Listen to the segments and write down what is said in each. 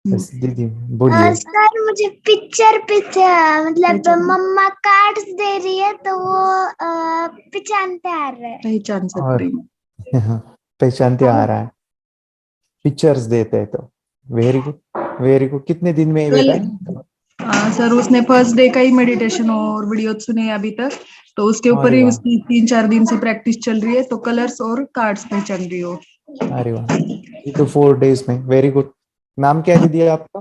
Yes दीदी बोलिए। Sir मुझे पिक्चर मतलब पहचान मम्मा कार्ड्स दे रही है तो वो पहचानते आ रहा है। पहचान और सकते हैं। पहचानते आ रहा है, पिक्चर्स देते हैं तो वेरी गुड वेरी गुड। कितने दिन में बेटा कल है? हाँ सर, उसने फर्स्ट डे का ही मेडिटेशन और वीडियो सुने हैं अभी तक, तो उसके ऊपर अरे ही वाह, उसकी 3-4 दिन से प्रैक्टिस चल रही है, तो कलर्स और कार्ड्स पहचान रही हो। अरे वाह, 3 to 4 days में, वेरी गुड। नाम क्या है दीदी आपका?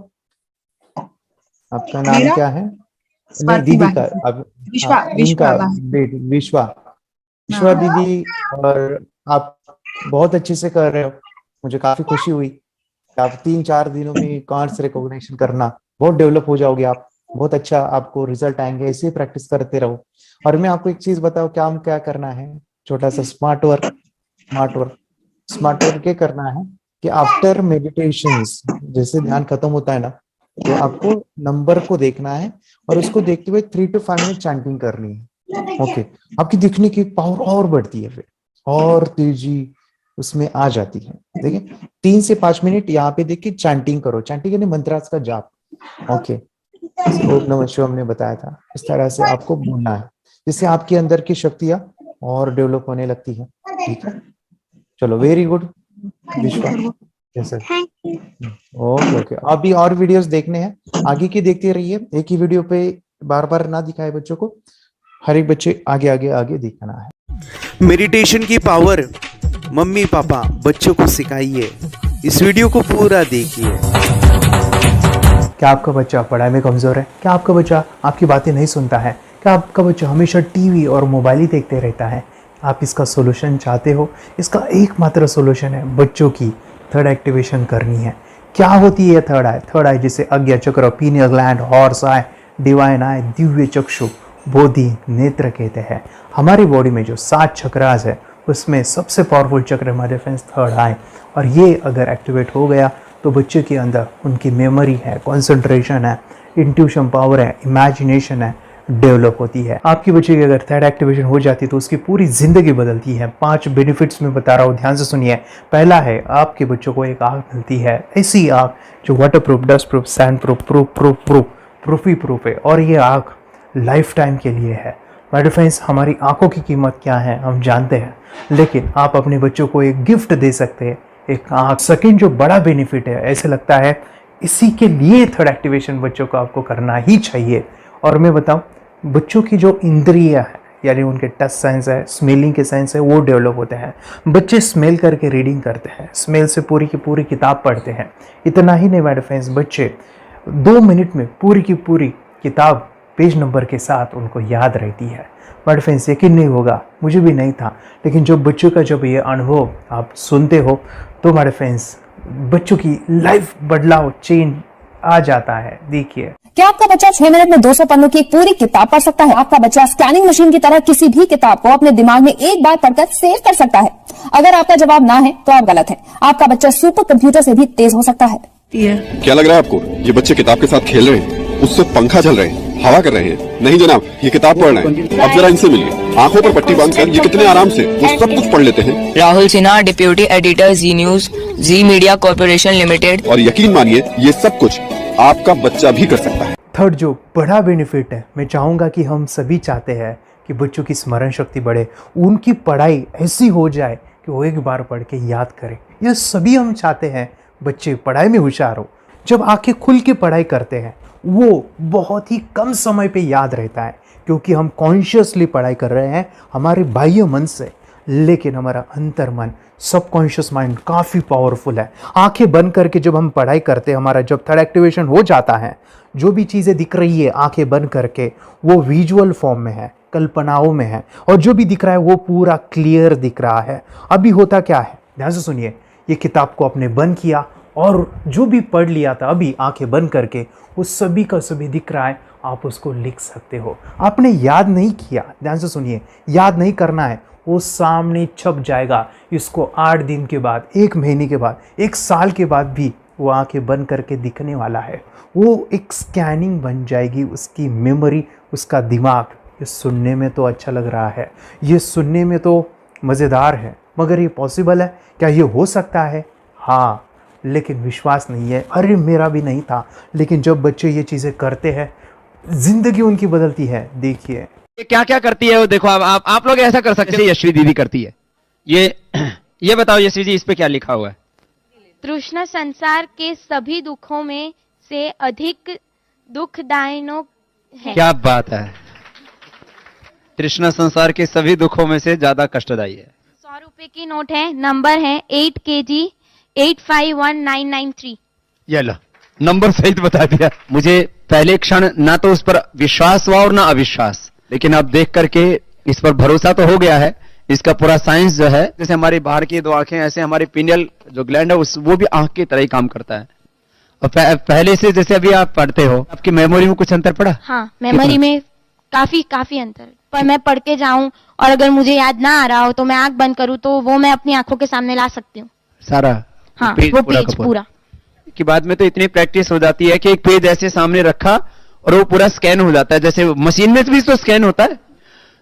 आपका नाम मेरा क्या है? नहीं स्वाति दीदी का, बाही। अब विश्वा हाँ विश्वा इनका बाही। बेटी विश्वा। विश्वा हाँ दीदी, और आप बहुत अच्छे से कर रहे हो। मुझे काफी खुशी हुई कि आप 3-4 दिनों में कार्ड्स रिकॉग्निशन करना, बहुत डेवलप हो जाओगे आप। बहुत अच्छा आपको रिजल्ट आएंगे, ऐसे ही प्रैक्टिस करते रहो। और मैं आपको एक चीज बताऊं, क्या करना है, छोटा सा smart work. Smart work, smart work क्या करना है कि आफ्टर मेडिटेशंस, जैसे ध्यान खत्म होता है ना, तो आपको नंबर को देखना है और उसको देखते हुए 3 to 5 मिनट चैंटिंग करनी है। ओके, आपकी दिखने की पावर और बढ़ती है, फिर और तेजी उसमें आ जाती है। देखिए, 3 से 5 मिनट यहाँ पे देखिए चैंटिंग करो। चैंटिंग यानी मंत्रास का जाप। ओके, जैसे ओम नमः शिवाय हमने बताया था, इस तरह से आपको बोलना है, जिससे आपके अंदर की शक्तियां और डेवलप होने लगती है। ठीक है, चलो वेरी गुड थैंक यू विश्वा। Sir. Yes sir. Thank you. Okay okay, अभी और वीडियोस देखने हैं, आगे की देखते रहिए। एक ही वीडियो पे बार बार ना दिखाए बच्चों को, हर एक बच्चे आगे आगे आगे दिखाना है। मेडिटेशन की पावर मम्मी पापा बच्चों को सिखाइए। इस वीडियो को पूरा देखिए। क्या आपका बच्चा पढ़ाई में कमज़ोर है? क्या आपका बच्चा आपकी बातें नहीं सुनता है? क्या आपका बच्चा हमेशा टीवी और मोबाइल ही देखते रहता है? आप इसका सोल्यूशन चाहते हो? इसका एकमात्र सोल्यूशन है बच्चों की थर्ड एक्टिवेशन करनी है। क्या होती है थर्ड आई? थर्ड आई जिसे Ajna chakra, pineal gland, Horus eye, divine eye, दिव्य चक्षु, बोधि नेत्र कहते हैं। हमारी बॉडी में जो 7 चक्रास है, उसमें सबसे पावरफुल चक्र हमारे फ्रेंड्स थर्ड आई। और ये अगर एक्टिवेट हो गया तो बच्चे के अंदर उनकी मेमोरी है, कंसंट्रेशन है, इंट्यूशन पावर है, इमेजिनेशन है, डेवलप होती है। आपकी बच्चे की अगर थर्ड एक्टिवेशन हो जाती है तो उसकी पूरी जिंदगी बदलती है। 5 बेनिफिट्स में बता रहा हूँ, ध्यान से सुनिए। पहला है, आपके बच्चों को एक आँख मिलती है, ऐसी आँख जो water proof, dust proof, sand proof, proof ही प्रूफ है। और ये आँख लाइफ टाइम के लिए है। माय फ्रेंड्स, हमारी आंखों की कीमत क्या है हम जानते हैं, लेकिन आप अपने बच्चों को एक गिफ्ट दे सकते हैं, एक आँख। सेकंड जो बड़ा बेनिफिट है, ऐसे लगता है इसी के लिए थर्ड एक्टिवेशन बच्चों को आपको करना ही चाहिए। और मैं बताऊं, बच्चों की जो इंद्रियां है, यानी उनके टच सेंस है, स्मेलिंग के सेंस है, वो डेवलप होते हैं। बच्चे स्मेल करके रीडिंग करते हैं, स्मेल से पूरी की पूरी किताब पढ़ते हैं। इतना ही नहीं मेरे फ्रेंड्स, बच्चे 2 मिनट में पूरी की पूरी किताब पेज नंबर के साथ उनको याद रहती है। बट फ्रेंड्स, यकीन नहीं होगा, मुझे भी नहीं था, लेकिन जो बच्चों का जब ये अनुभव आप सुनते हो तो हमारे फ्रेंड्स, बच्चों की लाइफ बदलाव, चेंज आ जाता है। देखिए, क्या आपका बच्चा 6 मिनट में 200 पन्नों की एक पूरी किताब पढ़ सकता है? आपका बच्चा स्कैनिंग मशीन की तरह किसी भी किताब को अपने दिमाग में एक बार पढ़कर सेव कर सकता है? अगर आपका जवाब ना है तो आप गलत हैं। आपका बच्चा सुपर कंप्यूटर से भी तेज हो सकता है। क्या लग रहा है आपको? ये बच्चे किताब के साथ खेल रहे हैं, उससे पंखा चल रहे हैं, हवा कर रहे हैं? नहीं जनाब, ये किताब पढ़ रहे हैं। अब जरा इनसे मिलिए, आंखों पर पट्टी बांधकर ये कितने आराम से वो सब कुछ पढ़ लेते हैं। राहुल सिन्हा, डिप्यूटी एडिटर, जी न्यूज, जी मीडिया कॉर्पोरेशन लिमिटेड। और यकीन मानिए, ये सब कुछ आपका बच्चा भी कर सकता है। थर्ड जो बड़ा बेनिफिट है, मैं चाहूँगा कि हम सभी चाहते हैं कि बच्चों की स्मरण शक्ति बढ़े, उनकी पढ़ाई ऐसी हो जाए कि वो एक बार पढ़ के याद करें। यह सभी हम चाहते हैं, बच्चे पढ़ाई में होशियार हो। जब आंखें खुल के पढ़ाई करते हैं, वो बहुत ही कम समय पे याद रहता है, क्योंकि हम कॉन्शियसली पढ़ाई कर रहे हैं हमारे बाह्य मन से, लेकिन हमारा अंतर मन, सबकॉन्शियस माइंड काफ़ी पावरफुल है। आंखें बंद करके जब हम पढ़ाई करते हैं, हमारा जब थर्ड एक्टिवेशन हो जाता है, जो भी चीज़ें दिख रही है आंखें बंद करके, वो विजुअल फॉर्म में है, कल्पनाओं में है, और जो भी दिख रहा है वो पूरा क्लियर दिख रहा है। अभी होता क्या है, ध्यान से सुनिए। ये किताब को आपने बंद किया और जो भी पढ़ लिया था अभी आंखें बंद करके, वो सभी का सभी दिख रहा है, आप उसको लिख सकते हो। आपने याद नहीं किया, ध्यान से सुनिए, याद नहीं करना है, वो सामने छप जाएगा। इसको 8 दिन के बाद, 1 महीने के बाद, 1 साल के बाद भी वो आंखें बंद करके दिखने वाला है। वो एक स्कैनिंग बन जाएगी, उसकी मेमोरी, उसका दिमाग। ये सुनने में तो अच्छा लग रहा है, ये सुनने में तो मज़ेदार है, मगर ये पॉसिबल है क्या? ये हो सकता है? हाँ, लेकिन विश्वास नहीं है। अरे मेरा भी नहीं था। लेकिन जब बच्चे ये चीज़ें करते हैं, जिंदगी उनकी बदलती है। देखिए ये क्या क्या करती है वो देखो। अब आप लोग ऐसा कर सकते हैं, यशवी दीदी करती है। ये बताओ यशवी जी, इस पे क्या लिखा हुआ है? तृष्णा संसार के सभी दुखों में से अधिक दुखदायक है। क्या बात है, तृष्णा संसार के सभी दुखों में से ज्यादा कष्टदायी है। 100 रुपए की नोट है, नंबर है 8 kg 851993। ये लो, नंबर सहित बता दिया। मुझे पहले क्षण ना तो उस पर विश्वास हुआ और ना अविश्वास, लेकिन अब देख करके इस पर भरोसा तो हो गया है। इसका पूरा साइंस जो है, जैसे हमारी बाहर की दो आंखें, ऐसे हमारी पिनियल जो ग्लैंड है वो भी आंख की तरह ही काम करता है। और पहले से जैसे अभी आप पढ़ते हो, आपकी मेमोरी में कुछ अंतर पड़ा? हाँ, मेमोरी में काफी अंतर। पर मैं पढ़ के जाऊं और अगर मुझे याद ना आ रहा हो तो मैं आंख बंद करूं तो वो मैं अपनी आंखों के सामने ला सकती हूँ सारा। हाँ, वो पेज पूरा कि बाद में तो इतनी प्रैक्टिस हो जाती है कि एक पेज ऐसे सामने रखा और वो पूरा स्कैन हो जाता है। जैसे मशीन में भी तो स्कैन होता है।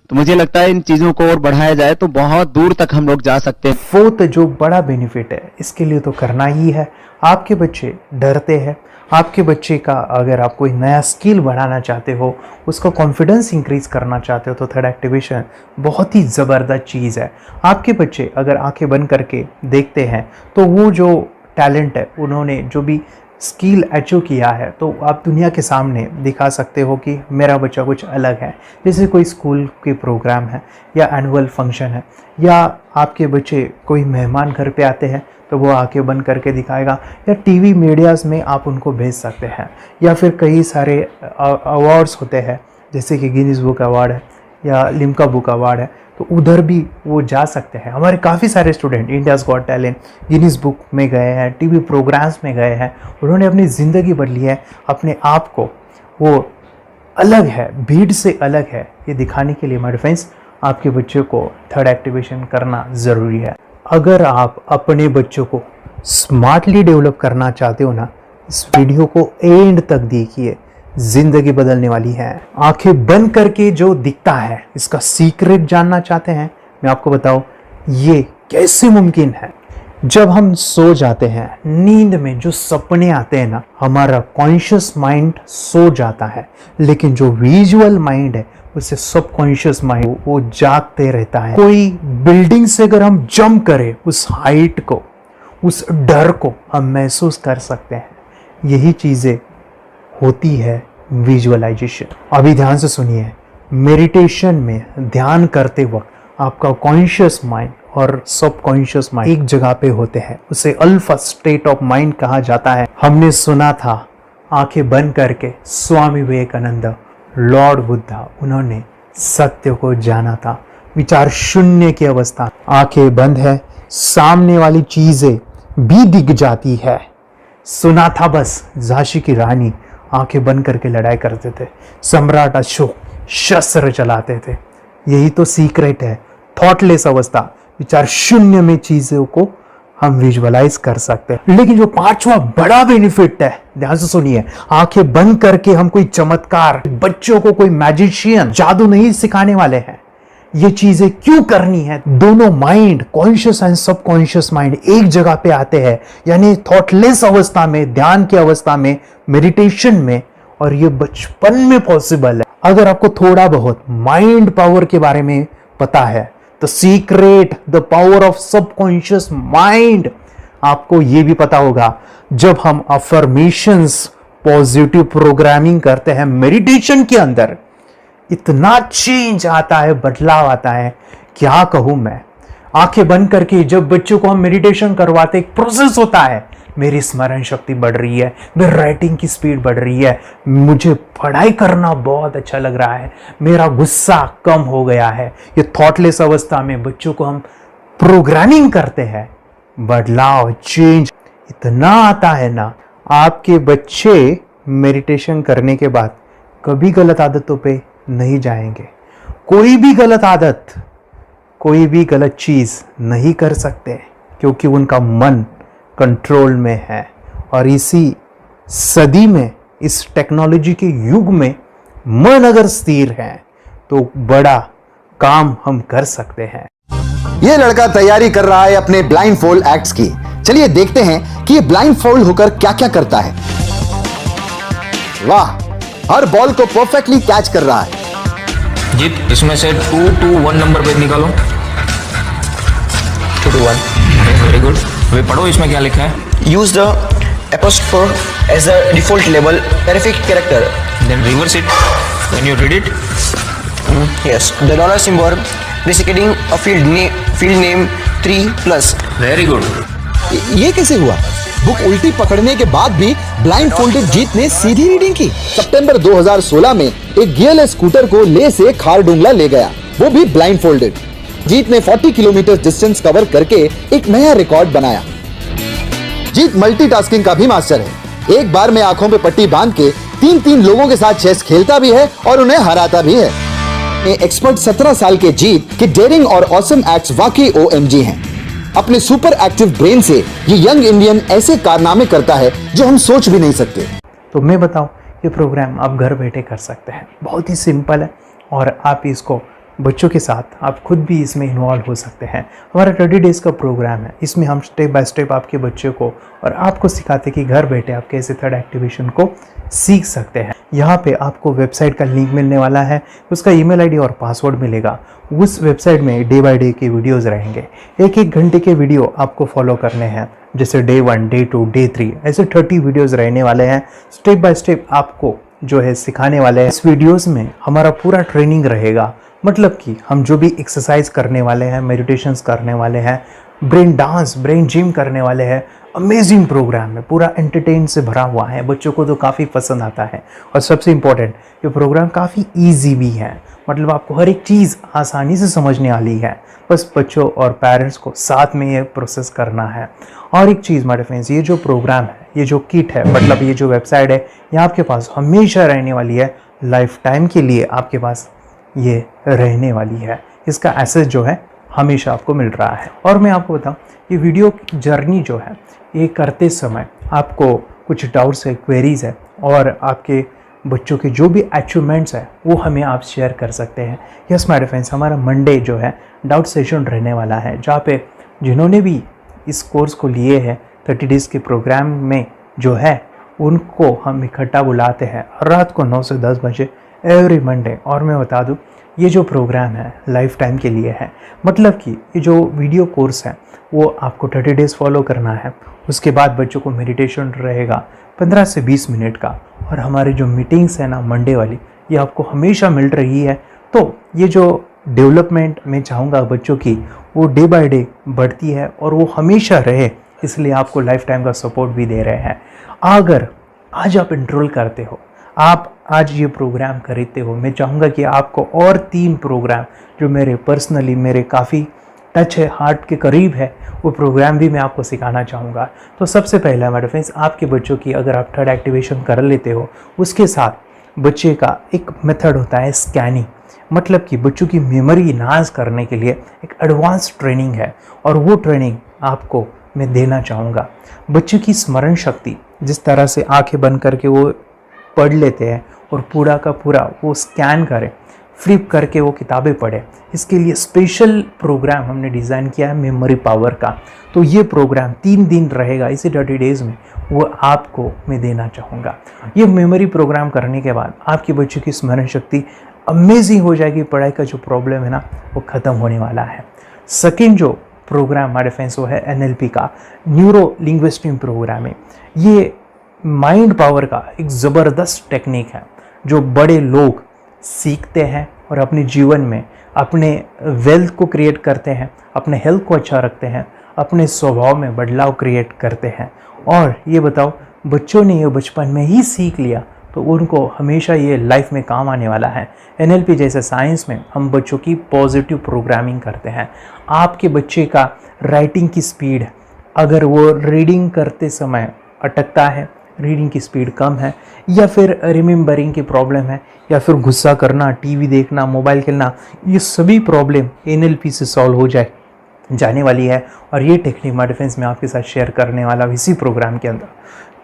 तो मुझे लगता है इन चीजों को और बढ़ाया जाए तो बहुत दूर तक हम लोग जा सकते हैं। फोर्थ जो बड़ा बेनिफिट है, इसके लिए तो करना ही है। आपके बच्चे डरते हैं। आपके बच्चे का अगर आप कोई नया स्किल बढ़ाना चाहते हो, उसका कॉन्फिडेंस इंक्रीज करना चाहते हो, तो थर्ड एक्टिवेशन बहुत ही ज़बरदस्त चीज़ है। आपके बच्चे अगर आंखें बंद करके देखते हैं तो वो जो टैलेंट है, उन्होंने जो भी स्किल अचीव किया है, तो आप दुनिया के सामने दिखा सकते हो कि मेरा बच्चा कुछ अलग है। जैसे कोई स्कूल के प्रोग्राम है या एनुअल फंक्शन है, या आपके बच्चे कोई मेहमान घर पे आते हैं तो वो आंखें बंद करके दिखाएगा, या टीवी मीडियाज़ में आप उनको भेज सकते हैं, या फिर कई सारे अवार्ड्स होते हैं जैसे कि गिनीज बुक अवार्ड है या लिम्का बुक अवार्ड है, तो उधर भी वो जा सकते हैं। हमारे काफ़ी सारे student India's got talent, Guinness book में गए हैं, टीवी प्रोग्राम्स में गए हैं। उन्होंने अपनी ज़िंदगी बदली है, अपने आप को वो अलग है, भीड़ से अलग है, ये दिखाने के लिए माय फ्रेंड्स आपके बच्चों को थर्ड एक्टिवेशन करना ज़रूरी है। अगर आप अपने बच्चों को स्मार्टली डेवलप करना चाहते हो ना, इस वीडियो को एंड तक देखिए, जिंदगी बदलने वाली है। आंखें बंद करके जो दिखता है, इसका सीक्रेट जानना चाहते हैं? मैं आपको बताऊं ये कैसे मुमकिन है। जब हम सो जाते हैं, नींद में जो सपने आते हैं ना, हमारा कॉन्शियस माइंड सो जाता है, लेकिन जो विजुअल माइंड है, उससे सबकॉन्शियस माइंड वो जागते रहता है। कोई बिल्डिंग से अगर हम जंप करें, उस हाइट को, उस डर को हम महसूस कर सकते हैं। यही चीज़ें होती है विजुअलाइजेशन। अभी ध्यान से सुनिए, मेडिटेशन में ध्यान करते वक्त आपका कॉन्शियस माइंड और सबकॉन्शियस माइंड एक जगह पे होते हैं, उसे अल्फा स्टेट ऑफ माइंड कहा जाता है। हमने सुना था आंखें बंद करके स्वामी विवेकानंद, लॉर्ड बुद्धा, उन्होंने सत्य को जाना था। विचार शून्य की अवस्था, आंखें बंद है, सामने वाली चीजें भी दिख जाती है। सुना था बस, झांसी की रानी आंखें बंद करके लड़ाई करते थे, सम्राट अशोक शस्त्र चलाते थे। यही तो सीक्रेट है, थॉटलेस अवस्था, विचार शून्य में चीजों को हम विजुअलाइज कर सकते हैं। लेकिन जो पांचवा बड़ा बेनिफिट है, ध्यान से सुनिए, आंखें बंद करके हम कोई चमत्कार, बच्चों को कोई मैजिशियन जादू नहीं सिखाने वाले हैं। ये चीजें क्यों करनी है? दोनों mind, conscious and subconscious mind एक जगह पे आते हैं, यानी थॉटलेस अवस्था में, ध्यान की अवस्था में, मेडिटेशन में, और ये बचपन में पॉसिबल है। अगर आपको थोड़ा बहुत माइंड पावर के बारे में पता है, the secret, the power of subconscious mind, आपको ये भी पता होगा, जब हम अफर्मेशंस, पॉजिटिव प्रोग्रामिंग करते हैं मेडिटेशन के अंदर, इतना चेंज आता है, बदलाव आता है, क्या कहूं मैं। आंखें बंद करके जब बच्चों को हम मेडिटेशन करवाते, एक प्रोसेस होता है, मेरी स्मरण शक्ति बढ़ रही है, मेरी राइटिंग की स्पीड बढ़ रही है, मुझे पढ़ाई करना बहुत अच्छा लग रहा है, मेरा गुस्सा कम हो गया है। ये थॉटलेस अवस्था में बच्चों को हम प्रोग्रामिंग करते हैं, बदलाव, चेंज इतना आता है ना। आपके बच्चे मेडिटेशन करने के बाद कभी गलत आदतों पे नहीं जाएंगे। कोई भी गलत आदत, कोई भी गलत चीज नहीं कर सकते, क्योंकि उनका मन कंट्रोल में है। और इसी सदी में, इस टेक्नोलॉजी के युग में, मन अगर स्थिर है तो बड़ा काम हम कर सकते हैं। ये लड़का तैयारी कर रहा है अपने ब्लाइंड फोल्ड एक्ट्स की। चलिए देखते हैं कि ये ब्लाइंड फोल्ड होकर क्या क्या करता है। वाह, हर बॉल को परफेक्टली कैच कर रहा है। जीत, इसमें से 2 to 1 नंबर पे निकालो। 2 to 1, वेरी गुड। वे पढ़ो इसमें क्या लिखा है। Use the apostrophe as a default label terrific character. Then reverse it when you read it. Yes, the dollar symbol designating a field name 3+. Very good. ये कैसे हुआ? बुक उल्टी पकड़ने के बाद भी ब्लाइंड फोल्डेड जीत ने सीधी रीडिंग की। सितंबर 2016 में एक गियरलेस स्कूटर को ले से खारडुंगला ले गया, वो भी ब्लाइंड फोल्डेड। जीत ने 40 किलोमीटर डिस्टेंस कवर करके एक नया रिकॉर्ड बनाया। जीत मल्टीटास्किंग का भी मास्टर है। एक बार में आंखों पे पट्टी बांध के 3 लोगों के साथ चेस खेलता भी है और उन्हें हराता भी है। एक्सपर्ट 17 साल के जीत के डेयरिंग और ऑसम एक्ट्स वाकई OMG हैं। अपने सुपर एक्टिव ब्रेन से ये यंग इंडियन ऐसे कारनामे करता है जो हम सोच भी नहीं सकते। तो मैं बताऊं, ये प्रोग्राम आप घर बैठे कर सकते हैं, बहुत ही सिंपल है और आप इसको बच्चों के साथ आप खुद भी इसमें इन्वॉल्व हो सकते हैं। हमारा 30 डेज़ का प्रोग्राम है, इसमें हम स्टेप बाय स्टेप आपके बच्चे को और आपको सिखाते हैं कि घर बैठे आप कैसे थर्ड एक्टिवेशन को सीख सकते हैं। यहाँ पे आपको वेबसाइट का लिंक मिलने वाला है, उसका ईमेल आईडी और पासवर्ड मिलेगा। उस वेबसाइट में डे बाय डे के वीडियोज़ रहेंगे, 1-1 घंटे के वीडियो आपको फॉलो करने हैं, जैसे डे 1, डे 2, डे 3 ऐसे 30 वीडियोज़ रहने वाले हैं। स्टेप बाय स्टेप आपको जो है सिखाने वाले हैं। इस वीडियोज़ में हमारा पूरा ट्रेनिंग रहेगा, मतलब कि हम जो भी एक्सरसाइज करने वाले हैं, मेडिटेशंस करने वाले हैं, ब्रेन डांस, ब्रेन जिम करने वाले हैं। अमेजिंग प्रोग्राम है, पूरा एंटरटेन से भरा हुआ है, बच्चों को तो काफ़ी पसंद आता है। और सबसे इम्पोर्टेंट, ये प्रोग्राम काफ़ी इजी भी है, मतलब आपको हर एक चीज़ आसानी से समझने वाली है। बस बच्चों और पेरेंट्स को साथ में ये प्रोसेस करना है। और एक चीज़ मेरे फ्रेंड्स, ये जो प्रोग्राम है, ये जो किट है, मतलब ये जो वेबसाइट है, ये आपके पास हमेशा रहने वाली है, लाइफ टाइम के लिए आपके पास ये रहने वाली है। इसका एक्सेस जो है हमेशा आपको मिल रहा है। और मैं आपको बताऊं, ये वीडियो जर्नी जो है, ये करते समय आपको कुछ डाउट्स है, क्वेरीज़ है और आपके बच्चों के जो भी अचीवमेंट्स है वो हमें आप शेयर कर सकते हैं। यस माय फ्रेंड्स, हमारा मंडे जो है डाउट सेशन रहने वाला है, जहाँ पे जिन्होंने भी इस कोर्स को लिए हैं 30 डेज़ के प्रोग्राम में जो है, उनको हम इकट्ठा बुलाते हैं रात को 9 से 10 बजे एवरी मंडे। और मैं बता दूं, ये जो प्रोग्राम है लाइफ टाइम के लिए है, मतलब कि ये जो वीडियो कोर्स है वो आपको 30 डेज़ फॉलो करना है। उसके बाद बच्चों को मेडिटेशन रहेगा 15 से 20 मिनट का, और हमारी जो मीटिंग्स है ना मंडे वाली, ये आपको हमेशा मिल रही है। तो ये जो डेवलपमेंट मैं चाहूँगा बच्चों की, वो डे बाय डे बढ़ती है और वो हमेशा रहे, इसलिए आपको लाइफ टाइम का सपोर्ट भी दे रहे हैं। अगर आज आप एनरोल करते हो, आप आज ये प्रोग्राम खरीदते हो, मैं चाहूँगा कि आपको और 3 प्रोग्राम जो मेरे पर्सनली मेरे काफ़ी टच है, हार्ट के करीब है, वो प्रोग्राम भी मैं आपको सिखाना चाहूँगा। तो सबसे पहला मेरे फ्रेंड्स, आपके बच्चों की अगर आप थर्ड एक्टिवेशन कर लेते हो, उसके साथ बच्चे का एक मेथड होता है स्कैनिंग, मतलब कि बच्चों की मेमोरी इन्हांस करने के लिए एक एडवांस ट्रेनिंग है, और वो ट्रेनिंग आपको मैं देना चाहूँगा। बच्चों की स्मरण शक्ति, जिस तरह से आंखें बंद करके वो पढ़ लेते हैं और पूरा का पूरा वो स्कैन करें, फ्लिप करके वो किताबें पढ़े, इसके लिए स्पेशल प्रोग्राम हमने डिज़ाइन किया है मेमोरी पावर का। तो ये प्रोग्राम 3 दिन रहेगा, इसी 30 डेज़ में वो आपको मैं देना चाहूँगा। ये मेमोरी प्रोग्राम करने के बाद आपके बच्चों की स्मरण शक्ति अमेजिंग हो जाएगी, पढ़ाई का जो प्रॉब्लम है ना वो ख़त्म होने वाला है। सेकेंड जो प्रोग्राम हमारे फ्रेंड्स वो है NLP का, न्यूरो लिंग्विस्टिक प्रोग्राम है। ये माइंड पावर का एक ज़बरदस्त टेक्निक है जो बड़े लोग सीखते हैं और अपने जीवन में अपने वेल्थ को क्रिएट करते हैं, अपने हेल्थ को अच्छा रखते हैं, अपने स्वभाव में बदलाव क्रिएट करते हैं। और ये बताओ, बच्चों ने ये बचपन में ही सीख लिया तो उनको हमेशा ये लाइफ में काम आने वाला है। NLP जैसे साइंस में हम बच्चों की पॉजिटिव प्रोग्रामिंग करते हैं। आपके बच्चे का राइटिंग की स्पीड, अगर वो रीडिंग करते समय अटकता है, रीडिंग की स्पीड कम है, या फिर रिमेंबरिंग की प्रॉब्लम है, या फिर गुस्सा करना, टीवी देखना, मोबाइल खेलना, ये सभी प्रॉब्लम NLP से सॉल्व हो जाने वाली है। और ये टेक्निक हमारे फ्रेंड्स मैं आपके साथ शेयर करने वाला इसी प्रोग्राम के अंदर।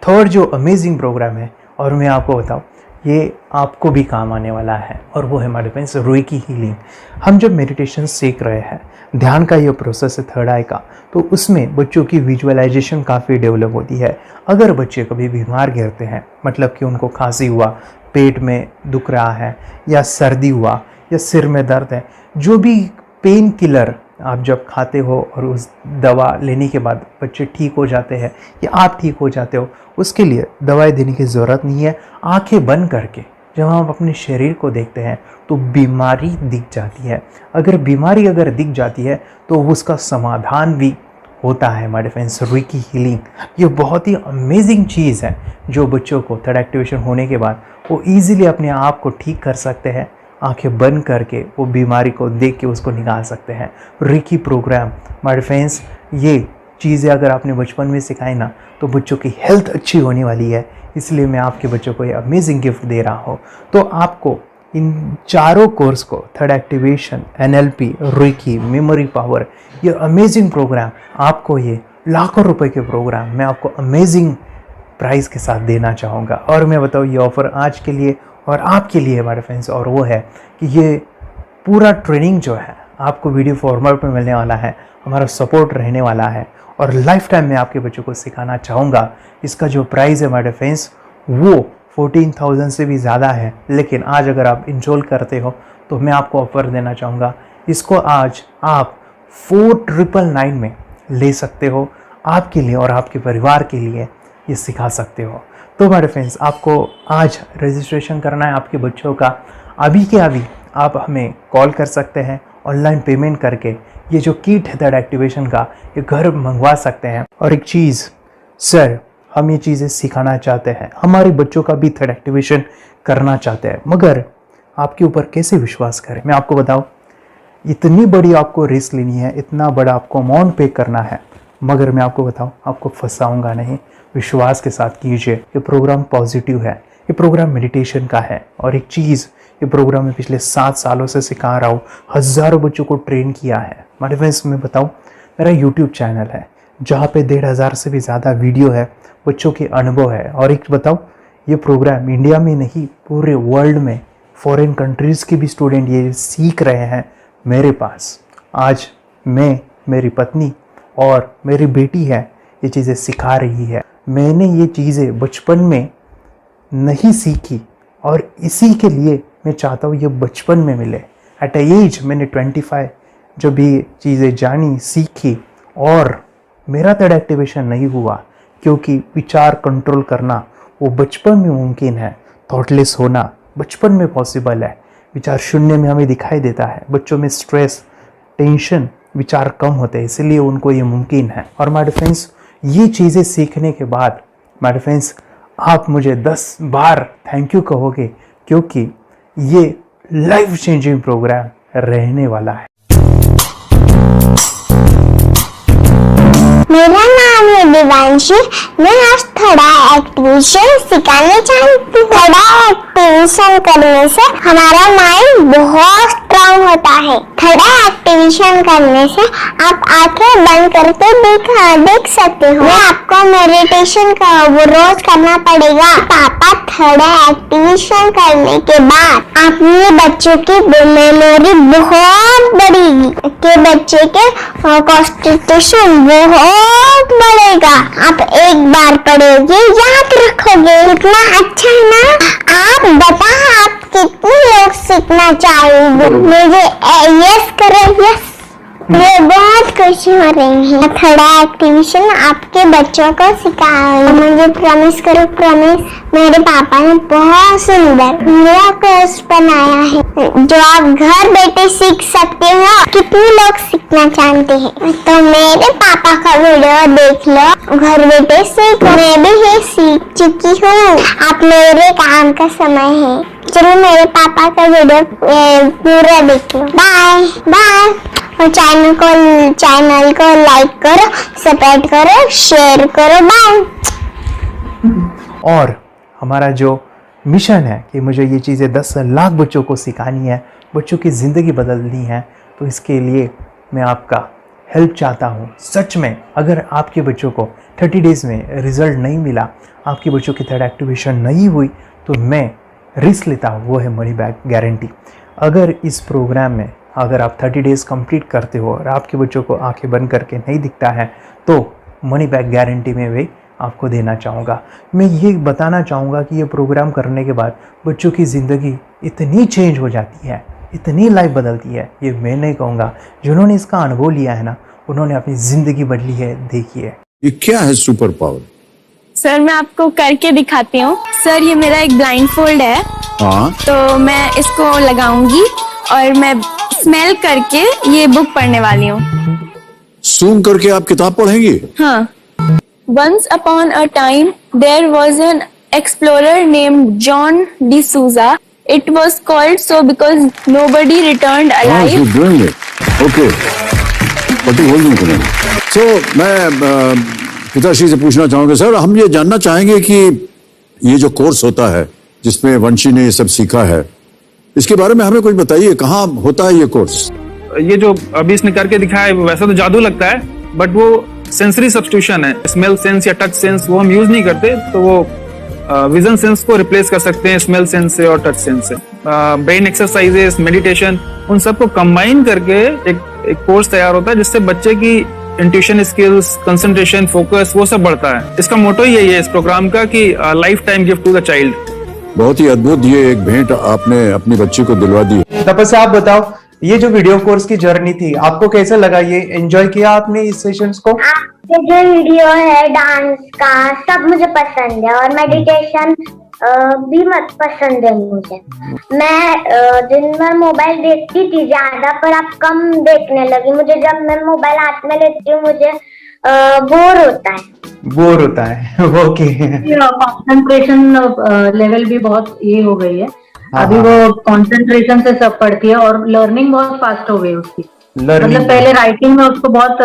थर्ड जो अमेजिंग प्रोग्राम है, और मैं आपको बताऊँ, ये आपको भी काम आने वाला है, और वो है हमारे फ्रेंड्स रेकी हीलिंग। हम जब मेडिटेशन सीख रहे हैं, ध्यान का ये प्रोसेस है थर्ड आई का, तो उसमें बच्चों की विजुअलाइजेशन काफ़ी डेवलप होती है। अगर बच्चे कभी बीमार गिरते हैं, मतलब कि उनको खांसी हुआ, पेट में दुख रहा है, या सर्दी हुआ, या सिर में दर्द है, जो भी पेन किलर आप जब खाते हो और उस दवा लेने के बाद बच्चे ठीक हो जाते हैं या आप ठीक हो जाते हो, उसके लिए दवाई देने की ज़रूरत नहीं है। आंखें बंद करके जब हम अपने शरीर को देखते हैं तो बीमारी दिख जाती है। अगर बीमारी दिख जाती है तो उसका समाधान भी होता है हमारे फ्रेंड्स। रिकी हीलिंग ये बहुत ही अमेजिंग चीज़ है जो बच्चों को थर्ड एक्टिवेशन होने के बाद वो ईज़िली अपने आप को ठीक कर सकते हैं। आंखें बंद करके वो बीमारी को देख के उसको निकाल सकते हैं। रिकी प्रोग्राम हमारे फ्रेंड्स, ये चीज़ें अगर आपने बचपन में सिखाई ना तो बच्चों की हेल्थ अच्छी होने वाली है। इसलिए मैं आपके बच्चों को ये अमेजिंग गिफ्ट दे रहा हूँ। तो आपको इन चारों कोर्स को, third activation, NLP, Ricky, memory power, ये अमेजिंग प्रोग्राम, आपको ये लाखों रुपए के प्रोग्राम मैं आपको अमेजिंग प्राइस के साथ देना चाहूँगा। और मैं बताऊँ ये ऑफ़र आज के लिए और आपके लिए हमारे फ्रेंड्स, और वो है कि ये पूरा ट्रेनिंग जो है आपको वीडियो फॉर्मेट में मिलने वाला है, हमारा सपोर्ट रहने वाला है और लाइफ टाइम में आपके बच्चों को सिखाना चाहूँगा। इसका जो प्राइस है हमारे फ्रेंड्स वो 14,000 से भी ज़्यादा है, लेकिन आज अगर आप इंस्टॉल करते हो तो मैं आपको ऑफ़र देना चाहूँगा। इसको आज आप 4,999 में ले सकते हो। आपके लिए और आपके परिवार के लिए ये सिखा सकते हो। तो हमारे फ्रेंड्स, आपको आज रजिस्ट्रेशन करना है आपके बच्चों का। अभी के अभी आप हमें कॉल कर सकते हैं, ऑनलाइन पेमेंट करके ये जो किट है थर्ड एक्टिवेशन का ये घर मंगवा सकते हैं। और एक चीज़ सर, हम ये चीज़ें सिखाना चाहते हैं, हमारे बच्चों का भी थर्ड एक्टिवेशन करना चाहते हैं, मगर आपके ऊपर कैसे विश्वास करें? मैं आपको बताऊं, इतनी बड़ी आपको रिस्क लेनी है, इतना बड़ा आपको अमाउंट पे करना है, मगर मैं आपको बताऊं आपको फंसाऊंगा नहीं। विश्वास के साथ कीजिए। ये प्रोग्राम पॉजिटिव है, ये प्रोग्राम मेडिटेशन का है। और एक चीज़, ये प्रोग्राम मैं पिछले 7 सालों से सिखा रहा हूँ, हज़ारों बच्चों को ट्रेन किया है। हमारे फ्रेंड्स, मैं बताऊँ, मेरा यूट्यूब चैनल है जहाँ पे 1,500 से भी ज़्यादा वीडियो है, बच्चों के अनुभव है। और एक बताऊँ, ये प्रोग्राम इंडिया में नहीं पूरे वर्ल्ड में, फॉरेन कंट्रीज़ के भी स्टूडेंट ये सीख रहे हैं मेरे पास। आज मैं, मेरी पत्नी और मेरी बेटी है ये चीज़ें सिखा रही है। मैंने ये चीज़ें बचपन में नहीं सीखी और इसी के लिए मैं चाहता हूँ ये बचपन में मिले। एट एज मैंने 25 जब भी चीज़ें जानी, सीखी, और मेरा थर्ड एक्टिवेशन नहीं हुआ क्योंकि विचार कंट्रोल करना वो बचपन में मुमकिन है। थॉटलेस होना बचपन में पॉसिबल है। विचार शून्य में हमें दिखाई देता है। बच्चों में स्ट्रेस, टेंशन, विचार कम होते हैं, इसलिए उनको ये मुमकिन है। और माय फ्रेंड्स, ये चीज़ें सीखने के बाद माय फ्रेंड्स आप मुझे 10 बार थैंक यू कहोगे, क्योंकि ये लाइफ चेंजिंग प्रोग्राम रहने वाला है। मेरा नाम है दिवांशी। मैं आज थोड़ा एक्टिवेशन सिखाने चाहती हूँ। थोड़ा एक्टिवेशन करने से हमारा माइंड बहुत स्ट्रांग होता है। थोड़ा एक्टिवेशन करने से आप आंखें बंद करके देख सकते हो। मैं आपको मेडिटेशन का वो रोज करना पड़ेगा। पापा थोड़ा एक्टिवेशन करने के बाद अपने बच्चों की मेमोरी बहुत बढ़ेगी, के बच्चे के कॉन्सेंट्रेशन बहुत बढ़ेगा। आप एक बार पढ़ोगे याद रखोगे, इतना अच्छा है ना। आप बता, आप कितने लोग सीखना चाहोगे? मुझे यस करो, यस। मुझे बहुत खुशी हो रही है। थोड़ा एक्टिवेशन आपके बच्चों को सिखाऊंगी। मुझे प्रॉमिस करो, प्रॉमिस। मेरे पापा ने बहुत सुंदर मेरा कोर्स बनाया है जो आप घर बैठे सीख सकते हो। कितने लोग सीखना चाहते हैं तो मेरे पापा का वीडियो देख लो, घर बैठे सीख। मैं भी ये सीख चुकी हूँ। आप मेरे काम का समय है। चलो मेरे पापा का वीडियो पूरा देख लो। Bye bye. और चैनल को लाइक करो, सब्सक्राइब करो, शेयर करो। बाय। और हमारा जो मिशन है कि मुझे ये चीज़ें 10 लाख बच्चों को सिखानी है, बच्चों की ज़िंदगी बदलनी है, तो इसके लिए मैं आपका हेल्प चाहता हूँ। सच में अगर आपके बच्चों को 30 डेज़ में रिज़ल्ट नहीं मिला, आपके बच्चों की थर्ड एक्टिवेशन नहीं हुई, तो मैं रिस्क लेता हूँ, वो है मनी बैक गारंटी। अगर इस प्रोग्राम में अगर आप 30 डेज़ कंप्लीट करते हो और आपके बच्चों को आंखें बंद करके नहीं दिखता है तो मनी बैक गारंटी में भी आपको देना चाहूँगा। मैं ये बताना चाहूँगा कि ये प्रोग्राम करने के बाद बच्चों की ज़िंदगी इतनी चेंज हो जाती है, इतनी लाइफ बदलती है, ये मैं नहीं कहूँगा, जिन्होंने इसका अनुभव लिया है ना उन्होंने अपनी ज़िंदगी बदली है। देखिए ये क्या है सुपर पावर? सर मैं आपको करके दिखाती हूँ। सर ये मेरा एक ब्लाइंड फोल्ड है, हाँ तो मैं इसको लगाऊंगी और मैं स्मेल करके ये बुक पढ़ने वाली हूँ। सूंघ करके आप किताब पढ़ेंगी? हाँ। Once upon a time, there was an explorer named John D'Souza. It was called so because nobody returned alive. you're doing it. Okay. पट्टी खोल दूँ तुम्हें। So मैं पिताश्री से पूछना चाहूँगा सर, हम ये जानना चाहेंगे कि ये जो कोर्स होता है जिसमें वंशी ने ये सब सीखा है, इसके बारे में हमें कुछ बताइए, कहाँ होता है ये कोर्स? ये जो अभी इसने करके दिखाया है वैसा तो जादू लगता है, बट वो सेंसरी सब्स्टिट्यूशन है। स्मेल सेंस या टच सेंस वो हम यूज नहीं करते, तो वो विजन सेंस को रिप्लेस कर सकते हैं स्मेल सेंस से और टच सेंस से। ब्रेन एक्सरसाइजेस, मेडिटेशन, उन सबको कंबाइन करके एक कोर्स तैयार होता है जिससे बच्चे की इंट्यूशन स्किल्स, कंसंट्रेशन, फोकस वो सब बढ़ता है। इसका मोटो ही यही है इस प्रोग्राम का कि life time gift to the child. बहुत ही अद्भुत ये एक भेंट आपने अपनी बच्ची को दिलवा दी। तपस्या आप बताओ, ये जो वीडियो कोर्स की जर्नी थी आपको कैसा लगा? ये एंजॉय किया आपने इस सेशंस को? आपके जो वीडियो है डांस का सब मुझे पसंद है और मेडिटेशन भी मत पसंद है मुझे। मैं दिन भर मोबाइल देखती थी ज्यादा, पर अब कम देखने लगी। मुझे जब मैं मोबाइल हाथ में लेती हूँ मुझे बोर होता है। ओके। कंसंट्रेशन लेवल भी बहुत ये हो गई है। अभी वो कंसंट्रेशन से सब पढ़ती है और लर्निंग बहुत फास्ट हो गई उसकी। मतलब पहले राइटिंग में उसको बहुत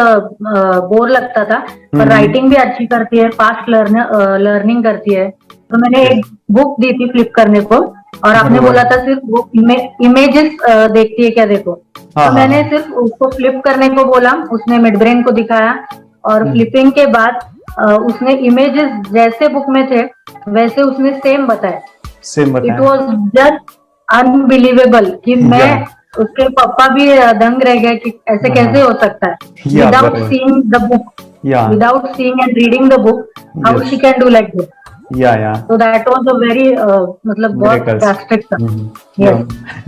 बोर लगता था, पर राइटिंग भी अच्छी करती है, फास्ट लर्निंग करती है। तो मैंने एक बुक दी थी फ्लिप करने को और आपने बोला था सिर्फ वो इमेजेस देखती है क्या, देखो। तो मैंने सिर्फ उसको फ्लिप करने को बोला, उसने मिड ब्रेन को दिखाया और फ्लिपिंग के बाद उसने इमेजेस जैसे बुक में थे वैसे उसने सेम बताया। इट वॉज जस्ट अनबिलीवेबल कि मैं उसके पापा भी दंग रह गए कि ऐसे कैसे हो सकता है। Without seeing the book, without seeing and reading the book, how she can do like this. So that was a very मतलब बहुत drastic था।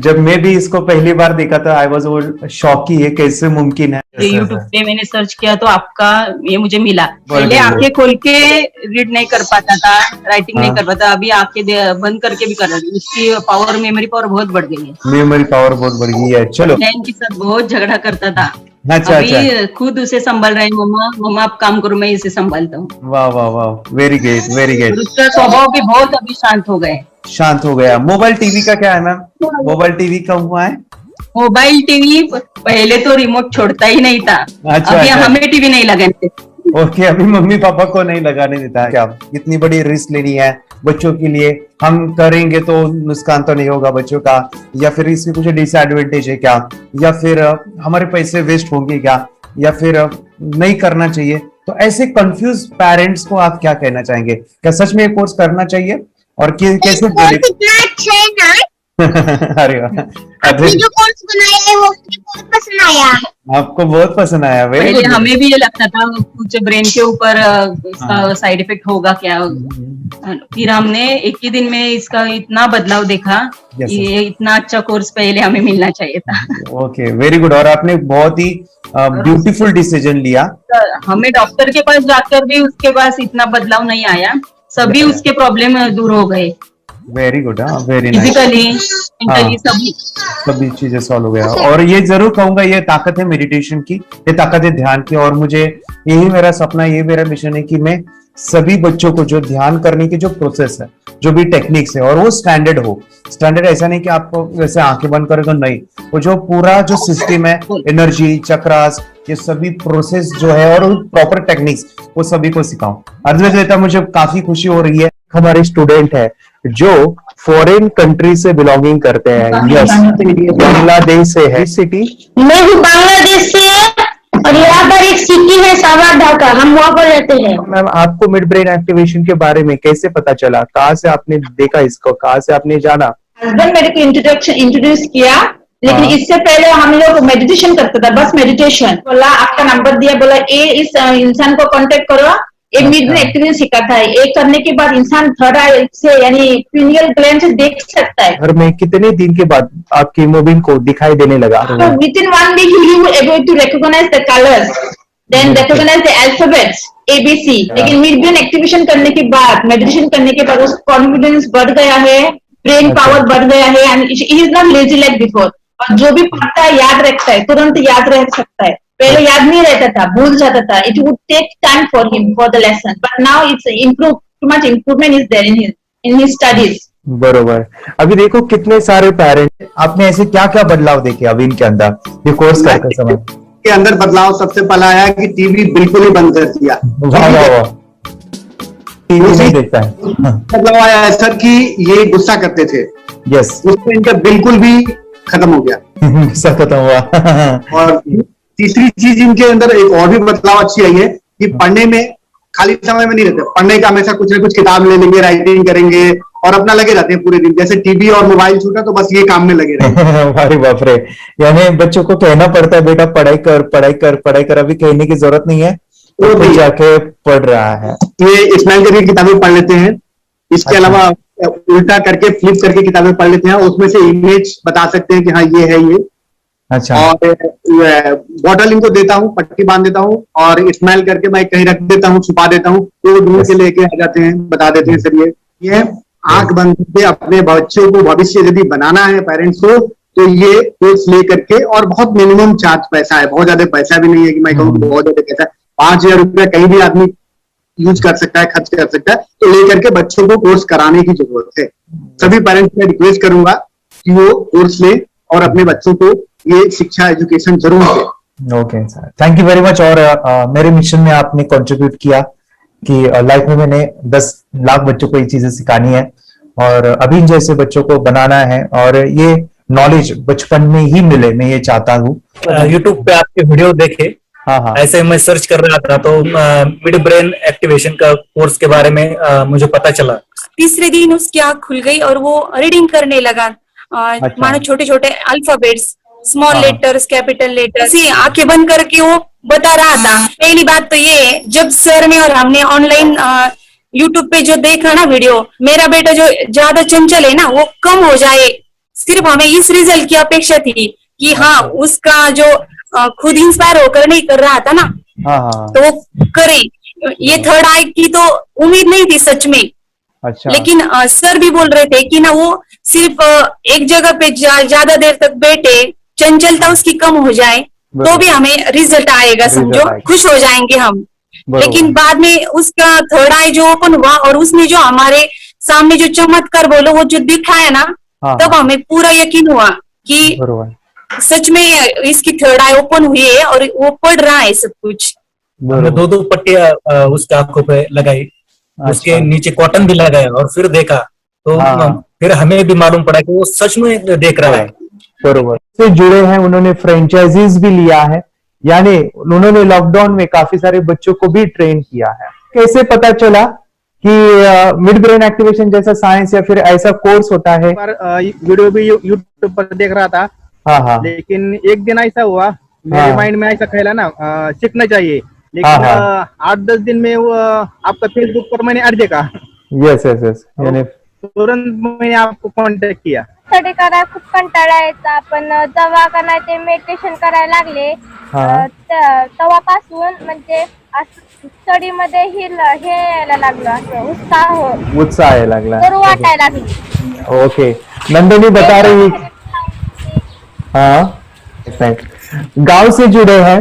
जब मैं भी इसको पहली बार देखा था आई वाज शॉक कि ये कैसे मुमकिन है। यूट्यूब पे मैंने सर्च किया तो आपका ये मुझे मिला। पहले आंखें खोल के रीड नहीं कर पाता था, राइटिंग नहीं कर पाता, अभी आंखें बंद करके भी कर रहा है। उसकी पावर, मेमोरी पावर बहुत बढ़ गई है। मेमोरी पावर बहुत बढ़ गई है। चलो, बहन के साथ बहुत झगड़ा करता था। अच्छा, अभी खुद उसे संभाल रहे हैं। मम्मा आप काम करो, मैं इसे संभालता हूँ। वाह वाह वाह, वेरी ग्रेट वेरी ग्रेट। उसका स्वभाव भी बहुत अभी शांत हो गया। मोबाइल टीवी का क्या है मैम? मोबाइल टीवी कब हुआ है? मोबाइल टीवी पहले तो रिमोट छोड़ता ही नहीं था। अभी हमें टीवी नहीं लगाने। ओके, अभी मम्मी पापा को नहीं लगाने देता है। क्या इतनी बड़ी रिस्क लेनी है बच्चों के लिए? हम करेंगे तो नुकसान तो नहीं होगा बच्चों का, या फिर इसकी कुछ डिसएडवांटेज है क्या, या फिर हमारे पैसे वेस्ट होंगे क्या, या फिर नहीं करना चाहिए? तो ऐसे कंफ्यूज पेरेंट्स को आप क्या कहना चाहेंगे? क्या सच में ये कोर्स करना चाहिए और कैसे? अरे आपने जो कोर्स बनाया है वो मुझे बहुत पसंद आया। आपको बहुत पसंद आया? पहले हमें भी ये लगता था कुछ ब्रेन के ऊपर इसका साइड इफेक्ट होगा क्या। फिर हमने एक ही दिन में इसका इतना बदलाव देखा। ये इतना अच्छा कोर्स पहले हमें मिलना चाहिए था। Okay, very good. और आपने बहुत ही ब्यूटीफुल डिसीजन लिया। हमें डॉक्टर के पास जाकर भी उसके पास इतना बदलाव नहीं आया, सभी उसके प्रॉब्लम दूर हो गए। Very good, very nice. Physically सभी चीजें सॉल्व हो गया। और ये जरूर कहूंगा, ये ताकत है मेडिटेशन की, ये ताकत है ध्यान की। और मुझे यही मेरा सपना, ये मेरा मिशन है कि मैं सभी बच्चों को जो ध्यान करने की जो प्रोसेस है, जो भी टेक्निक्स है, और वो स्टैंडर्ड हो। स्टैंडर्ड ऐसा नहीं कि आपको वैसे आंखें बंद करें तो नहीं, वो जो पूरा जो सिस्टम है, एनर्जी, चक्रास, ये सभी प्रोसेस जो है और प्रॉपर टेक्निक्स, वो सभी को सिखाऊं। अद्वैत, मुझे काफी खुशी हो रही है। हमारे स्टूडेंट है जो फॉरेन कंट्री से बिलोंगिंग करते हैं। यस, बांग्लादेश से है। सिटी मैं भी बांग्लादेश से और यहाँ पर एक सिटी है सावर ढाका, हम वहाँ पर रहते हैं। मैम, आपको मिड ब्रेन एक्टिवेशन के बारे में कैसे पता चला? कहाँ से आपने देखा इसको, कहाँ से आपने जाना? हस्बैंड मेरे को इंट्रोड्यूस किया लेकिन इससे पहले हम लोग मेडिटेशन करते थे, बस मेडिटेशन। बोला आपका नंबर दिया, बोला ये इस इंसान को कांटेक्ट करो, ये मिड ब्रेन एक्टिवेशन सिखाता है। ये करने के बाद इंसान थर्ड आई से यानी पिनियल ग्लैंड से देख सकता है। घर में कितने दिन के बाद आपकी हीमोग्लोबिन को दिखाई देने लगा? Within 1 week you able to recognise the colours, then recognise the alphabets ABC। लेकिन मिड ब्रेन एक्टिवेशन करने के बाद, मेडिटेशन करने के बाद उसका कॉन्फिडेंस बढ़ गया है, ब्रेन पावर बढ़ गया है, and he is not lazy like before. और जो भी पढ़ता है याद रखता है, तुरंत याद रह सकता है। पहले याद नहीं रहता था, भूल जाता था। It would take time for him for the lesson, but now it's improve, too much improvement is there in his studies. बरोबर। अभी देखो कितने सारे पेरेंट्स, आपने ऐसे क्या क्या बदलाव देखे अभी इनके अंदर ये कोर्स करते समय? के अंदर बदलाव सबसे पहला आया कि टीवी बिल्कुल ही बंद कर दिया। वाह वाह वाह, टीवी नहीं देखता है। बदलाव आया है सर कि ये गुस्सा करते थे, यस, उसमें इनका बिल्कुल भी खत्म हो गया। गुस्सा खत्म हुआ। और तीसरी चीज इनके अंदर एक और भी बदलाव अच्छी आई है कि पढ़ने में खाली समय में नहीं रहते, पढ़ने का हमेशा कुछ ना कुछ किताब ले लेंगे, राइटिंग करेंगे और अपना लगे रहते हैं पूरे दिन। जैसे टीवी और मोबाइल छूटा तो बस ये काम में लगे रहते। अरे बाप रे, यानी बच्चों को कहना पड़ता है बेटा पढ़ाई कर पढ़ाई कर पढ़ाई कर, अभी कहने की जरूरत नहीं है, तो भी जाके पढ़ रहा है। ये स्माइल करके किताबें पढ़ लेते हैं, इसके अलावा उल्टा करके फ्लिप करके किताबें पढ़ लेते हैं, उसमें से इमेज बता सकते हैं कि हाँ ये है ये। अच्छा। और बॉटल इनको देता हूँ, पट्टी बांध देता हूँ और स्माइल करके मैं कहीं रख देता हूँ, छुपा देता हूँ, तो ढूंढ के लेके आ जाते हैं, बता देते हैं सर ये आंख बंद करके अपने बच्चों को भविष्य यदि बनाना है पेरेंट्स को, तो ये कोर्स ले करके, और बहुत मिनिमम चार्ज पैसा है, बहुत ज्यादा पैसा भी नहीं है कि मैं कहूँ बहुत ज्यादा पैसा है। 5,000 रुपया कहीं भी आदमी यूज कर सकता है, खर्च कर सकता है, तो लेकर के बच्चों को कोर्स कराने की जरूरत है। सभी पेरेंट्स में रिक्वेस्ट करूंगा कि वो कोर्स ले और अपने बच्चों को ये शिक्षा एजुकेशन जरूर दे। Okay sir, thank you very much. और मेरे मिशन में आपने कंट्रीब्यूट किया कि लाइफ में मैंने 10 लाख बच्चों को ये चीजें सिखानी है और अभी जैसे बच्चों को बनाना है, और ये नॉलेज बचपन में ही मिले, मैं ये चाहता हूँ। यूट्यूब पे आपके वीडियो देखे, हाँ, ऐसे मैं सर्च कर रहा था तो मिड ब्रेन एक्टिवेशन का कोर्स के बारे में मुझे पता चला। तीसरे दिन उसकी आंख खुल गई और वो रीडिंग करने लगा, मानो छोटे छोटे alphabets, small letters, capital letters, आंखें बंद करके वो बता रहा था। पहली बात तो ये, जब सर ने और हमने ऑनलाइन यूट्यूब पे जो देखा ना वीडियो, मेरा बेटा जो ज्यादा चंचल है ना वो कम हो जाए, सिर्फ हमें इस रिजल्ट की अपेक्षा थी कि हाँ उसका जो खुद इंस्पायर होकर नहीं कर रहा था ना, तो वो करे। ये थर्ड आई की तो उम्मीद नहीं थी सच में। अच्छा। लेकिन सर भी बोल रहे थे कि ना वो सिर्फ एक जगह पे ज्यादा देर तक बैठे, चंचलता उसकी कम हो जाए तो भी हमें रिजल्ट आएगा, समझो खुश हो जाएंगे हम। लेकिन बाद में उसका थर्ड आई जो ओपन हुआ और उसने जो हमारे सामने जो चमत्कार बोलो वो जो दिखाया ना, तब हमें पूरा यकीन हुआ कि सच में इसकी थर्ड आई ओपन हुई है और वो पढ़ रहा है सब कुछ। हमने 2 पट्टियां उसके आंखों पे लगाई, उसके नीचे कॉटन भी लगाया और फिर देखा तो फिर हमें भी मालूम पड़ा कि वो सच में देख रहा है। बरोबर से जुड़े हैं, उन्होंने फ्रेंचाइजीज भी लिया है, यानी उन्होंने लॉकडाउन में काफी सारे बच्चों को भी ट्रेन किया है। कैसे पता चला कि मिड ब्रेन एक्टिवेशन जैसा साइंस या फिर ऐसा कोर्स होता है? वीडियो भी यूट्यूब पर देख रहा था, हाँ, लेकिन एक दिन ऐसा हुआ मेरे माइंड में ऐसा ख्याल ना सीखना चाहिए, लेकिन 8-10 दिन में वो आपका फेसबुक पर मैंने ऐड देखा। यस यस यस, यानी तुरंत मैंने आपको कॉन्टॅक्ट किया। स्टडी करायला खूप कंटाळा यायचा, पण जेव्हा का नाही ते मेडिटेशन करायला लागले तेव्हापासून म्हणजे स्टडी मध्ये हे यायला लागलं, असं उत्साह यायला लागला, करू वाटायला लागली। ओके, नंदिनी बता रही, हाँ गांव से जुड़े हैं,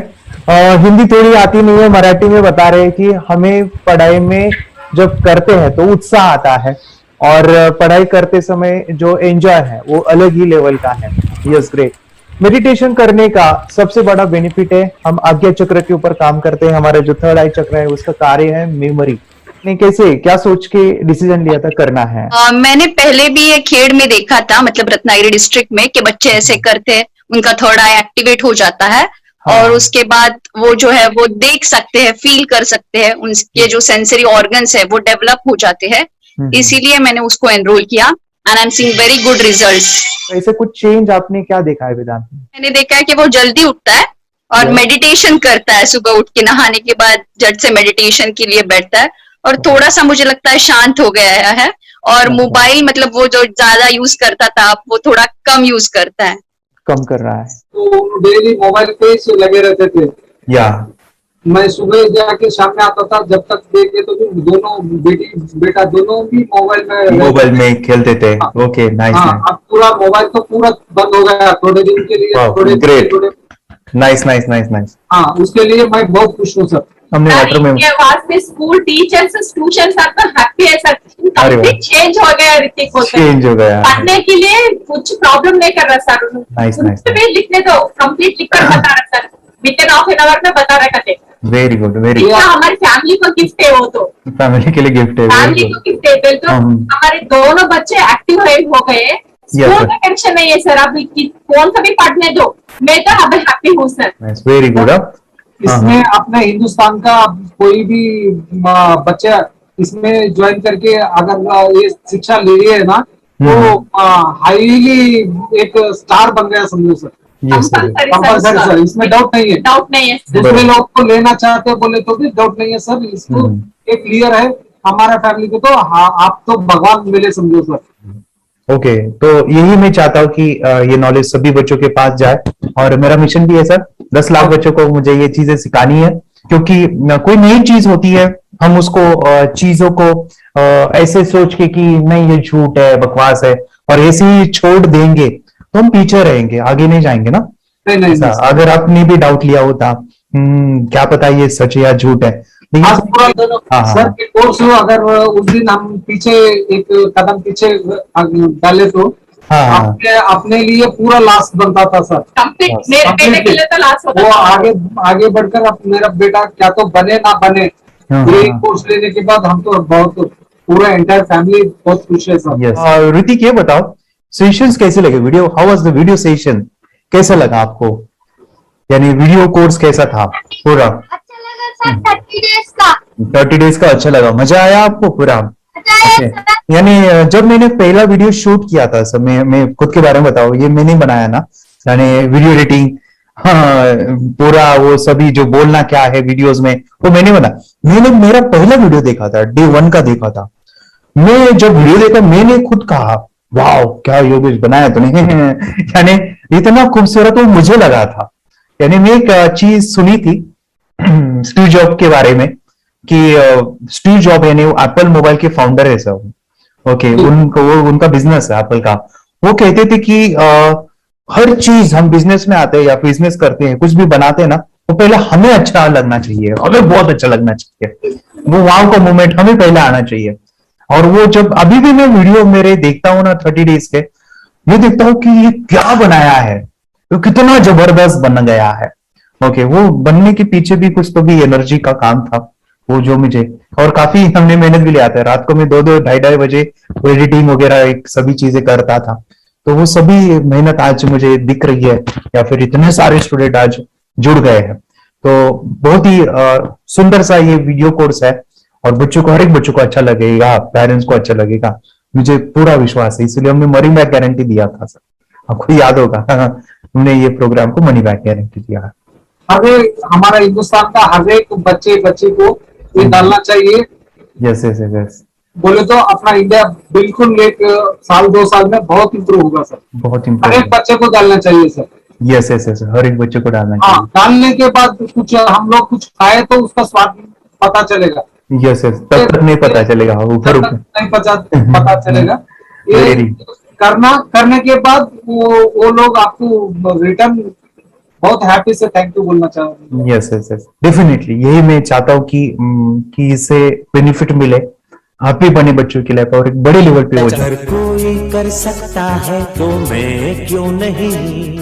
हिंदी थोड़ी आती नहीं है, मराठी में बता रहे हैं कि हमें पढ़ाई में जब करते हैं तो उत्साह आता है और पढ़ाई करते समय जो एंजॉय है वो अलग ही लेवल का है। Yes, great. मेडिटेशन करने का सबसे बड़ा बेनिफिट है, हम आज्ञा चक्र के ऊपर काम करते हैं, हमारा जो थर्ड आई चक्र है उसका कार्य है मेमोरी। ने कैसे क्या सोच के डिसीजन लिया था करना है? मैंने पहले भी ये खेड़ में देखा था, मतलब रत्नागिरी डिस्ट्रिक्ट में, कि बच्चे ऐसे करते हैं, उनका थर्ड आई एक्टिवेट हो जाता है और उसके बाद वो जो है वो देख सकते हैं, फील कर सकते हैं, उनके जो सेंसरी ऑर्गन्स है वो डेवलप हो जाते हैं। इसीलिए मैंने उसको एनरोल किया। and I'm seeing very good results. ऐसे कुछ चेंज आपने क्या देखा है वेदांत में? मैंने देखा है कि वो जल्दी उठता है और मेडिटेशन करता है, सुबह उठ के नहाने के बाद झट से मेडिटेशन के लिए बैठता है और थोड़ा सा मुझे लगता है शांत हो गया है। और मोबाइल मतलब वो जो ज्यादा यूज करता था वो थोड़ा कम यूज करता है, कम कर रहा है। तो डेली मोबाइल पे ही लगे रहते थे। या मैं सुबह जाके शाम में आता था, जब तक देखे तो दोनों बेटा दोनों भी मोबाइल में खेलते थे। Okay, nice. अब पूरा मोबाइल तो पूरा बंद हो गया थोड़े दिन के लिए। थोड़े नाइस नाइस नाइस नाइस। हाँ, उसके लिए मैं बहुत खुश हूँ सर। हमने लेटर में वास्ते स्कूल टीचर्स स्टूडेंट्स आपका हैप्पी है सर, कंप्लीट चेंज हो गया ऋतिक को। चेंज हो गया, पढ़ने के लिए कुछ प्रॉब्लम नहीं कर रहा सर। Nice nice. लिखने दो, कंप्लीट लिखकर बता रहा sir, with in half an hour में बता रहा करते। Very good, very good. हमारी फैमिली को गिफ्ट है, वो तो फैमिली के लिए गिफ्ट है, फैमिली को गिफ्ट है। तो हमारे दोनों बच्चे एक्टिव हो गए, स्कूल का टेंशन नहीं है सर। अभी कौन सा भी पढ़ने दो, मैं तो अब हैप्पी हूँ सर। Very good. इसमें अपने हिंदुस्तान का कोई भी बच्चा इसमें ज्वाइन करके अगर ये शिक्षा ले रही है ना, तो हाईली एक स्टार बन गया समझो सर। कंपल्सरी सर, इसमें डाउट नहीं है। डाउट नहीं है। दूसरे लोग को लेना चाहते बोले तो भी डाउट नहीं है सर। इसको एक क्लियर है हमारा फैमिली को, तो आप तो भगवान मिले समझो सर। ओके, तो यही मैं चाहता हूँ कि ये नॉलेज सभी बच्चों के पास जाए, और मेरा मिशन भी है सर, 10 लाख बच्चों को मुझे ये चीजें सिखानी है। क्योंकि कोई नई चीज होती है, हम उसको चीजों को ऐसे सोच के कि नहीं ये झूठ है, बकवास है, और ऐसे ही छोड़ देंगे तो हम पीछे रहेंगे, आगे नहीं जाएंगे ना। नहीं, अगर आपने भी डाउट लिया होता क्या पता ये सच है या झूठ है। सर के कोर्स अगर उस दिन हम पीछे एक कदम पीछे डाले तो अपने लिए पूरा लास्ट बनता था सर। मेरे बेटे के लिए तो लास्ट होता वो आगे बढ़कर अब मेरा बेटा क्या तो बने ना बने, ये कोर्स लेने के बाद हम तो बहुत पूरा एंटायर फैमिली बहुत खुश है सर। ऋतिक ये बताओ, सेशंस कैसे लगे? Video, how was the video session? कैसा लगा आपको? यानी वीडियो कोर्स कैसा था पूरा? अच्छा लगा सर। 30 डेज का 30 डेज का अच्छा लगा, मजा आया आपको पूरा? यानी जब मैंने पहला वीडियो शूट किया था सर, मैं खुद के बारे में बताऊं, ये मैंने बनाया ना, यानी वीडियो एडिटिंग, हाँ, पूरा वो सभी जो बोलना क्या है वीडियोस में वो मैंने बना। मैंने मेरा पहला वीडियो देखा था, डे 1 का देखा था। मैं जब वीडियो देखा मैंने खुद कहा वाह क्या योगेश बनाया तो नहीं यानी इतना खूबसूरत वो मुझे लगा था। यानी मैं एक चीज सुनी थी स्टीव जॉब के बारे में कि स्टीव जॉब यानी एप्पल मोबाइल के फाउंडर है सब। ओके, उनका बिजनेस है एप्पल का। वो कहते थे कि हर चीज हम बिजनेस में आते हैं या बिजनेस करते हैं, कुछ भी बनाते हैं ना, तो पहले हमें अच्छा लगना चाहिए, हमें बहुत अच्छा लगना चाहिए, वो वाव का मोमेंट हमें पहले आना चाहिए। और वो जब अभी भी मैं वीडियो मेरे देखता हूँ ना 30 डेज के, मैं देखता हूँ कि ये क्या बनाया है, तो कितना जबरदस्त बन गया है। ओके, वो बनने के पीछे भी कुछ तो भी एनर्जी का काम था वो, जो मुझे, और काफी हमने मेहनत भी लिया था। रात को मैं 2-2 ढाई बजे एडिटिंग वगैरह सभी चीजें करता था। तो वो सभी मेहनत आज मुझे दिख रही है, या फिर इतने सारे स्टूडेंट आज जुड़ गए हैं। तो बहुत ही सुंदर सा ये वीडियो कोर्स है, और बच्चों को, हर एक बच्चों को अच्छा लगेगा, पेरेंट्स को अच्छा लगेगा, मुझे पूरा विश्वास है। इसलिए हमने मनी बैक गारंटी दिया था सर, आपको याद होगा हमने ये प्रोग्राम को मनी बैक गारंटी दिया है। हमारा हिंदुस्तान का हर एक बच्चे को ये डालना चाहिए। यस यस यस, बोले तो अपना इंडिया बिल्कुल 1 साल 2 साल में बहुत इम्प्रूव होगा सर। बहुत हर एक बच्चे को डालना चाहिए सर। यस यस यस, हर एक बच्चे को डालना चाहिए। डालने के बाद कुछ हम लोग कुछ खाए तो उसका स्वाद पता चलेगा। यस यस, तब तक नहीं पता चलेगा, ऊपर नहीं पता चलेगा। ये करने के बाद वो लोग आपको रिटर्न बहुत हैप्पी से थैंक यू बोलना चाहूंगा। यस यस यस, डेफिनेटली यही मैं चाहता हूँ कि इससे बेनिफिट मिले, हैप्पी बने बच्चों की लाइफ, और एक बड़े लेवल पे हो जाए। अगर कोई कर सकता है तो मैं क्यों नहीं,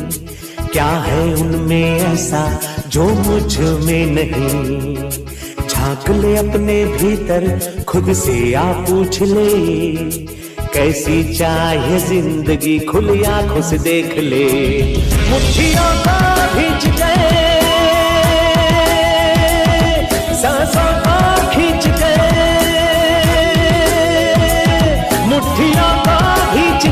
क्या है उनमें ऐसा जो मुझ में नहीं। झांक ले अपने भीतर, खुद से आ पूछ ले, कैसी चाहे जिंदगी, खुली आंखों से देख ले। मुट्ठियों को खींच गए, सांसों को खींच गए, मुट्ठियों को खींच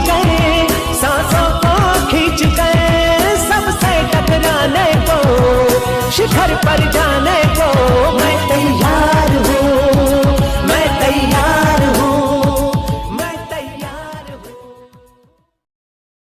पर जाने